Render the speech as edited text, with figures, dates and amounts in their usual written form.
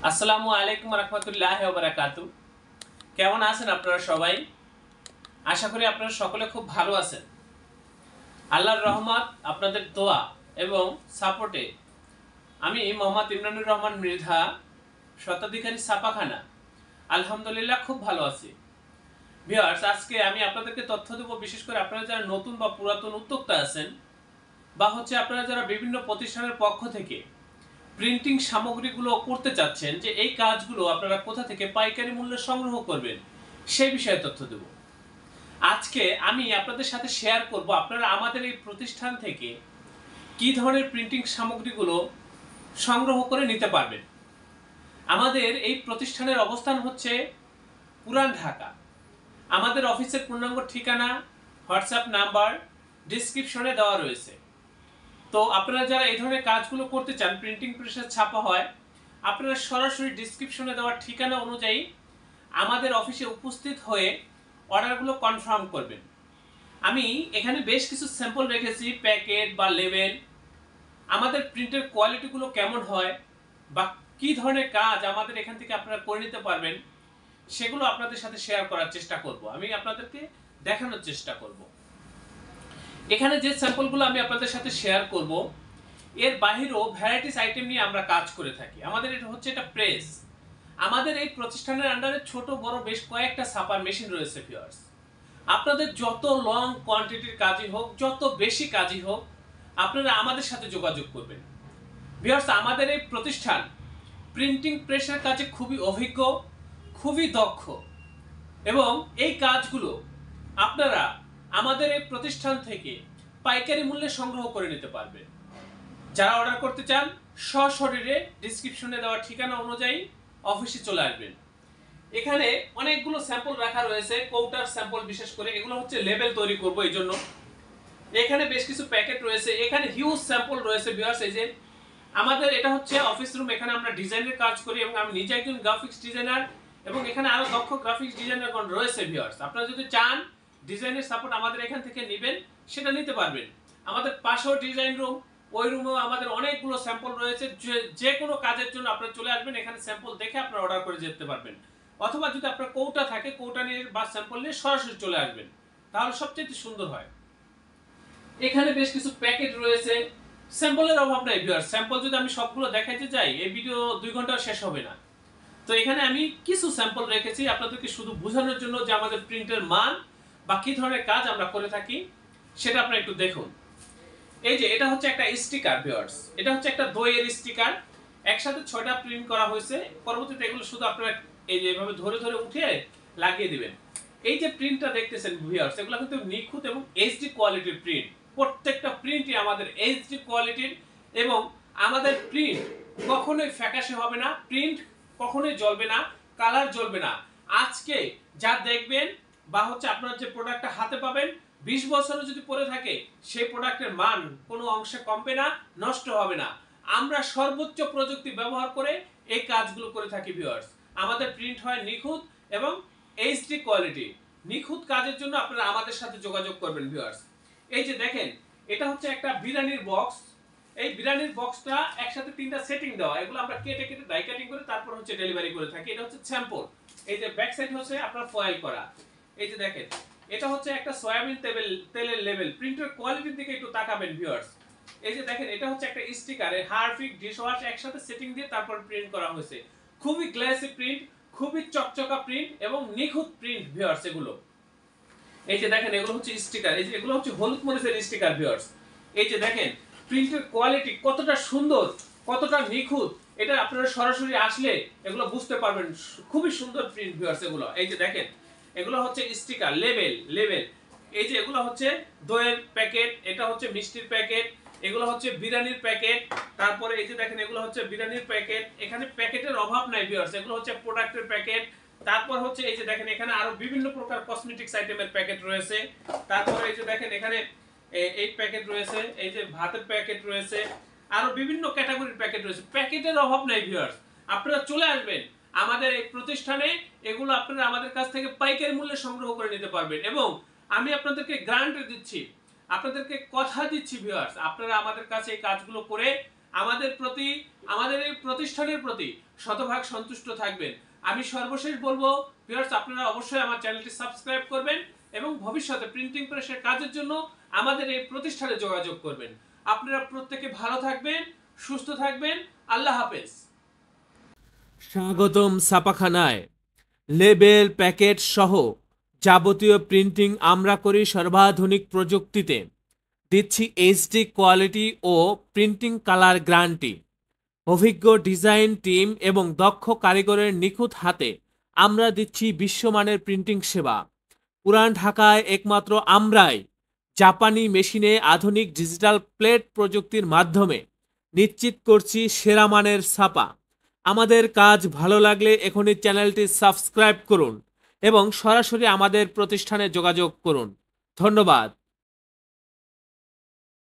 আসসালামু আলাইকুম রহমতুল্লাহি ওয়া বারাকাতু। কেমন আছেন আপনারা সবাই? আশা করি আপনারা সকলে খুব ভালো আছেন। আল্লাহর রহমত, আপনাদের দোয়া এবং সাপোর্টে আমি মোহাম্মদ ইমরানুর রহমান মৃধা, শতাধিকারী ছাপাখানা, আলহামদুলিল্লাহ খুব ভালো আছি। ভিউয়ার্স, আজকে আমি আপনাদেরকে তথ্য দেব, বিশেষ করে আপনারা যারা নতুন বা পুরাতন উদ্যোক্তা আছেন, বা আপনারা যারা বিভিন্ন প্রতিষ্ঠানের পক্ষ থেকে প্রিন্টিং সামগ্রীগুলো করতে চাচ্ছেন, যে এই কাজগুলো আপনারা কোথা থেকে পাইকারি মূল্যে সংগ্রহ করবেন সেই বিষয়ে তথ্য দেব। আজকে আমি আপনাদের সাথে শেয়ার করব আপনারা আমাদের এই প্রতিষ্ঠান থেকে কি ধরনের প্রিন্টিং সামগ্রীগুলো সংগ্রহ করে নিতে পারবেন। আমাদের এই প্রতিষ্ঠানের অবস্থান হচ্ছে পুরান ঢাকা। আমাদের অফিসের পূর্ণাঙ্গ ঠিকানা, হোয়াটসঅ্যাপ নাম্বার ডিসক্রিপশনে দেওয়া রয়েছে। তো আপনারা যারা এই ধরনের কাজগুলো করতে চান, প্রিন্টিং প্রেসে ছাপা হয়, আপনারা সরাসরি ডিসক্রিপশনে দেওয়া ঠিকানা অনুযায়ী আমাদের অফিসে উপস্থিত হয়ে অর্ডারগুলো কনফার্ম করবেন। আমি এখানে বেশ কিছু স্যাম্পল রেখেছি, প্যাকেট বা লেবেল, আমাদের প্রিন্টের কোয়ালিটিগুলো কেমন হয় বা কি ধরনের কাজ আমাদের এখান থেকে আপনারা করে নিতে পারবেন, সেগুলো আপনাদের সাথে শেয়ার করার চেষ্টা করব। আমি আপনাদেরকে দেখানোর চেষ্টা করব। এখানে যে স্যাম্পলগুলো আমি আপনাদের সাথে শেয়ার করব, এর বাহিরেও ভ্যারাইটিস আইটেম নিয়ে আমরা কাজ করে থাকি। আমাদের এটা হচ্ছে একটা প্রেস। আমাদের এই প্রতিষ্ঠানের আন্ডারে ছোট বড় বেশ কয়েকটা ছাপার মেশিন রয়েছে। ভিউয়ার্স, আপনাদের যত লং কোয়ান্টিটির কাজই হোক, যত বেশি কাজই হোক, আপনারা আমাদের সাথে যোগাযোগ করবেন। ভিউয়ার্স, আমাদের এই প্রতিষ্ঠান প্রিন্টিং প্রেসের কাজে খুবই অভিজ্ঞ, খুবই দক্ষ, এবং এই কাজগুলো আপনারা আমাদের এই প্রতিষ্ঠান থেকে পাইকারি মূল্যে সংগ্রহ করে নিতে পারবেন। যারা অর্ডার করতে চান, সশরীরে ডিসক্রিপশনে দেওয়া ঠিকানা অনুযায়ী অফিসে চলে আসবেন। এখানে অনেকগুলো স্যাম্পল রাখা রয়েছে, কৌটার স্যাম্পল বিশেষ করে, এগুলো হচ্ছে লেবেল তৈরি করব এই জন্য। এখানে বেশ কিছু প্যাকেট রয়েছে, এখানে হিউজ স্যাম্পল রয়েছে। ভিউয়ার্স, এই যে আমাদের এটা হচ্ছে অফিস রুম, এখানে আমরা ডিজাইনের কাজ করি এবং আমি নিজে একজন গ্রাফিক্স ডিজাইনার, এবং এখানে আরো দক্ষ গ্রাফিক্স ডিজাইনারগণ রয়েছে। ভিউয়ার্স, আপনারা যদি চান ডিজাইনের সাপোর্ট আমাদের এখান থেকে নেবেন, সেটা নিতে পারবেন। আমাদের পাশেও ডিজাইন রুম, ওই রুমেও আমাদের অনেকগুলো স্যাম্পল রয়েছে। যে কোনো কাজের জন্য আপনারা চলে আসবেন, এখানে স্যাম্পল দেখে আপনারা অর্ডার করে যেতে পারবেন। অথবা যদি আপনার কৌটা থাকে, কৌটা নিয়ে বা স্যাম্পল নিয়ে সরাসরি চলে আসবেন, তাহলে সবচেয়ে সুন্দর হয়। এখানে বেশ কিছু প্যাকেট রয়েছে, স্যাম্পলের অভাব নাই। ভিউয়ার্স, স্যাম্পল যদি আমি সবগুলো দেখাইতে যাই, এই ভিডিও 2 ঘন্টাও শেষ হবে না। তো এখানে আমি কিছু স্যাম্পল রেখেছি আপনাদেরকে শুধু বোঝানোর জন্য, যে আমাদের প্রিন্টের মান বা কি ধরনের কাজ আমরা করে থাকি সেটা আপনারা একটু দেখুন। এই যে এটা হচ্ছে একটা স্টিকার। ভিউয়ার্স, এটা হচ্ছে একটা দইয়ের স্টিকার, একসাথে 6টা প্রিন্ট করা হয়েছে। পরবর্তীতে এগুলো শুধু আপনারা এই যে এভাবে ধরে ধরে উঠে লাগিয়ে দিবেন। এই যে প্রিন্টটা দেখতেছেন ভিউয়ার্স, এগুলো কিন্তু নিখুঁত এবং এইচডি কোয়ালিটির প্রিন্ট। প্রত্যেকটা প্রিন্টই আমাদের এইচডি কোয়ালিটির, এবং আমাদের প্রিন্ট কখনোই ফ্যাকাশে হবে না, প্রিন্ট কখনোই জ্বলবে না, কালার জ্বলবে না। আজকে যা দেখবেন বা আপনারা যে প্রোডাক্টটা হাতে পাবেন, 20 বছরও যদি পরে থাকে, সেই প্রোডাক্টের মান কোনো অংশে কমবে না, নষ্ট হবে না। আমরা সর্বোচ্চ প্রযুক্তি ব্যবহার করে এই কাজগুলো করে থাকি। ভিউয়ার্স, আমাদের প্রিন্ট হয় নিখুঁত এবং এইচডি কোয়ালিটি। নিখুঁত কাজের জন্য আপনারা আমাদের সাথে যোগাযোগ করবেন। ভিউয়ার্স, এই যে দেখেন, এটা হচ্ছে একটা বিরিয়ানির বক্স। এই বিরিয়ানির বক্সটা একসাথে 3টা সেটিং দেওয়া, এগুলো আমরা কেটে কেটে ডাই কাটিং করে তারপর ডেলিভারি করে থাকি। এটা হচ্ছে স্যাম্পল। এই যে ব্যাক সাইড হচ্ছে আপনার ফয়েল করা। এই যে দেখেন, এটা হচ্ছে একটা সয়াবিন তেলের লেবেল। প্রিন্টের কোয়ালিটির দিকে একটু তাকাবেন। ভিউয়ার্স, এই যে দেখেন, এটা হচ্ছে একটা স্টিকার, হারপিক ডিশওয়াশ একসাথে সেটিং দিয়ে তারপর প্রিন্ট করা হয়েছে। খুবই গ্লেসি প্রিন্ট, খুবই চকচকা প্রিন্ট এবং নিখুঁত প্রিন্ট। ভিউয়ার্স, এগুলো এই যে দেখেন, এগুলো হচ্ছে স্টিকার। এই যে এগুলো হচ্ছে হলুদ মরিচের স্টিকার। ভিউয়ার্স, এই যে দেখেন প্রিন্টের কোয়ালিটি কতটা সুন্দর, কতটা নিখুঁত, এটা আপনারা সরাসরি আসলে এগুলো বুঝতে পারবেন। খুবই সুন্দর প্রিন্ট। ভিউয়ার্স, এগুলো এই যে দেখেন, এগুলো হচ্ছে স্টিকার, লেবেল। এই যে এগুলো হচ্ছে দইয়ের প্যাকেট, এটা হচ্ছে মিষ্টির প্যাকেট, এগুলো হচ্ছে বিরিয়ানির প্যাকেট। তারপরে এই যে দেখেন, এগুলো হচ্ছে বিরিয়ানির প্যাকেট। এখানে প্যাকেটের অভাব নাই। ভিউয়ার্স, এগুলো হচ্ছে প্রোডাক্টের প্যাকেট। তারপর হচ্ছে এই যে দেখেন, এখানে আরো বিভিন্ন প্রকার কসমেটিক্স আইটেমের প্যাকেট রয়েছে। তারপর এই যে দেখেন, এখানে এই প্যাকেট রয়েছে, এই যে ভাতের প্যাকেট রয়েছে, আরো বিভিন্ন ক্যাটাগরির প্যাকেট রয়েছে। প্যাকেটের অভাব নাই। ভিউয়ার্স, আপনারা চলে আসবেন আমাদের এই প্রতিষ্ঠানে, এগুলো আপনারা আমাদের কাছ থেকে পাইকারি মূল্যে সংগ্রহ করে নিতে পারবেন। এবং আমি আপনাদেরকে গ্যারান্টি দিচ্ছি, আপনাদেরকে কথা দিচ্ছি ভিউয়ার্স, আপনারা আমাদের কাছে এই কাজগুলো করে আমাদের এই প্রতিষ্ঠানের প্রতি শতভাগ সন্তুষ্ট থাকবেন। আমি সর্বশেষ বলবো ভিউয়ার্স, আপনারা অবশ্যই আমার চ্যানেলটি সাবস্ক্রাইব করবেন এবং ভবিষ্যতে প্রিন্টিং প্রেসের কাজের জন্য আমাদের এই প্রতিষ্ঠানে যোগাযোগ করবেন। আপনারা প্রত্যেকে ভালো থাকবেন, সুস্থ থাকবেন। আল্লাহ হাফেজ। স্বাগতম ছাপাখানায়। লেবেল, প্যাকেট সহ যাবতীয় প্রিন্টিং আমরা করি সর্বাধুনিক প্রযুক্তিতে। দিচ্ছি এইচডি কোয়ালিটি ও প্রিন্টিং কালার গ্যারান্টি। অভিজ্ঞ ডিজাইন টিম এবং দক্ষ কারিগরের নিখুঁত হাতে আমরা দিচ্ছি বিশ্বমানের প্রিন্টিং সেবা। পুরান ঢাকায় একমাত্র আমরাই জাপানি মেশিনে আধুনিক ডিজিটাল প্লেট প্রযুক্তির মাধ্যমে নিশ্চিত করছি সেরা মানের ছাপা। আমাদের কাজ ভালো লাগলে এখনই চ্যানেলটি সাবস্ক্রাইব করুন এবং সরাসরি আমাদের প্রতিষ্ঠানে যোগাযোগ করুন। ধন্যবাদ।